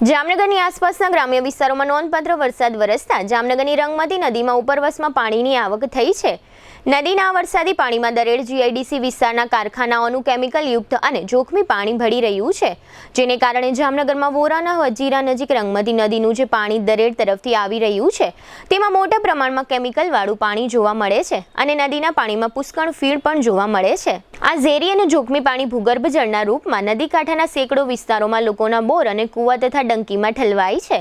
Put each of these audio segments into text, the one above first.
જામનગરની આસપાસના ગ્રામ્ય વિસ્તારોમાં નોંધપાત્ર વરસાદ વરસતા જામનગરની રંગમતી નદીમાં ઉપરવસમાં પાણીની આવક થઈ છે. નદીના વરસાદી પાણીમાં દરેડ જીઆઈડીસી વિસ્તારના કારખાનાઓનું કેમિકલયુક્ત અને જોખમી પાણી ભળી રહ્યું છે, જેને કારણે જામનગરમાં વોરાના વજીરા નજીક રંગમતી નદીનું જે પાણી દરેડ તરફથી આવી રહ્યું છે તેમાં મોટા પ્રમાણમાં કેમિકલવાળું પાણી જોવા મળે છે અને નદીના પાણીમાં પુષ્કળ ફીણ પણ જોવા મળે છે. આ ઝેરી અને જોખમી પાણી ભૂગર્ભ જળના રૂપમાં નદી કાંઠાના સેંકડો વિસ્તારોમાં લોકોના બોર અને કૂવા તથા ડંકીમાં ઠલવાય છે,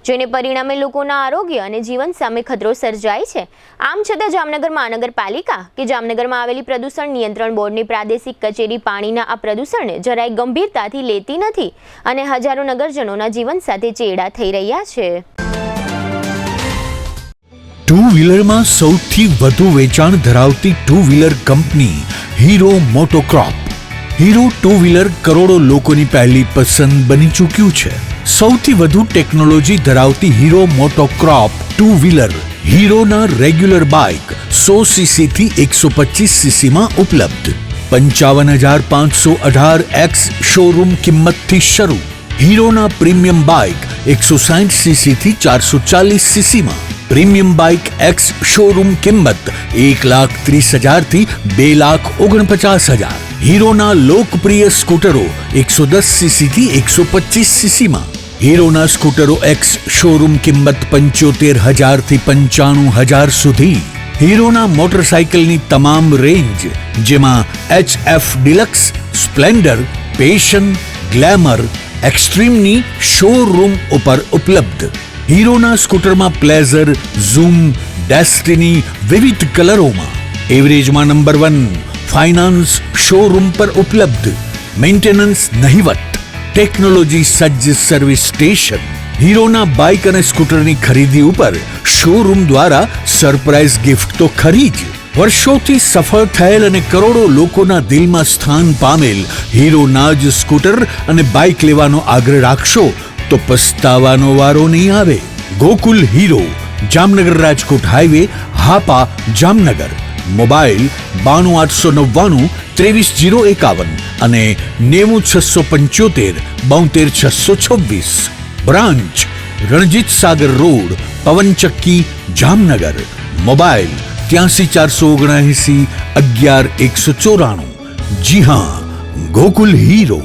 જેને પરિણામે લોકોના આરોગ્ય અને જીવન સામે ખતરો સર્જાય છે. આમ છતાં જામનગર મહાનગરપાલિકા કે જામનગરમાં આવેલી પ્રદૂષણ નિયંત્રણ બોર્ડની પ્રાદેશિક કચેરી પાણીના આ પ્રદૂષણને જરાય ગંભીરતાથી લેતી નથી અને હજારો નગરજનોના જીવન સાથે ચેડા થઈ રહ્યા છે. ટુ વ્હીલરમાં સૌથી વધુ વેચાણ ધરાવતી ટુ વ્હીલર કંપની Hero MotoCorp. Hero two wheeler કરોડો લોકોની પહેલી પસંદ બની ચૂક્યું છે. સૌથી વધુ ટેકનોલોજી ધરાવતી હીરો મોટોક્રોપ ટુ વ્હીલર હીરોના રેગ્યુલર બાઇક 100cc થી 125cc માં ઉપલબ્ધ. 55,518 શોરૂમ કિંમતથી શરૂ. હીરોના પ્રીમિયમ બાઇક 160cc થી 440cc માં. પ્રીમિયમ બાઇક એક્સ શોરૂમ કિંમત 1,30,000 થી 2,49,000. હીરોના લોકપ્રિય સ્કૂટરો 110cc થી 125cc માં. હીરોના સ્કૂટરો એક્સ શોરૂમ કિંમત 75,000 થી 95,000 સુધી. હીરોના મોટરસાઇકલની તમામ રેન્જ, જેમાં HF Deluxe, Splendor, Passion, Glamour, એક્સ્ટ્રીમની શોરૂમ ઉપર ઉપલબ્ધ. હીરોના સ્કૂટરમાં પ્લેઝર, ઝૂમ, ડેસ્ટિની વિવિધ કલરોમાં. એવરેજમાં નંબર 1. ફાઇનાન્સ શોરૂમ પર ઉપલબ્ધ. મેન્ટેનન્સ નહિવત. ટેકનોલોજી સજ્જ સર્વિસ સ્ટેશન. હીરોના બાઇક અને સ્કૂટરની ખરીદી ઉપર શોરૂમ દ્વારા સરપ્રાઇઝ ગિફ્ટ તો ખરી જ. વર્ષોથી સફળ થયેલ અને કરોડો લોકોના દિલમાં સ્થાન પામેલ હીરોના જ સ્કૂટર અને બાઇક લેવાનો આગ્રહ રાખશો તો પસ્તાવાનો વારો નહીં આવે. Gokul hero, Jamnagar Rajkot highway, Hapa, Jamnagar. Mobile 92,899 23,051 અને 90,675 72,626. Branch Ranjit Sagar road, પવનચક્કી, Jamnagar. Mobile 83,479 11,194. જી હા, ગોકુલ હીરો.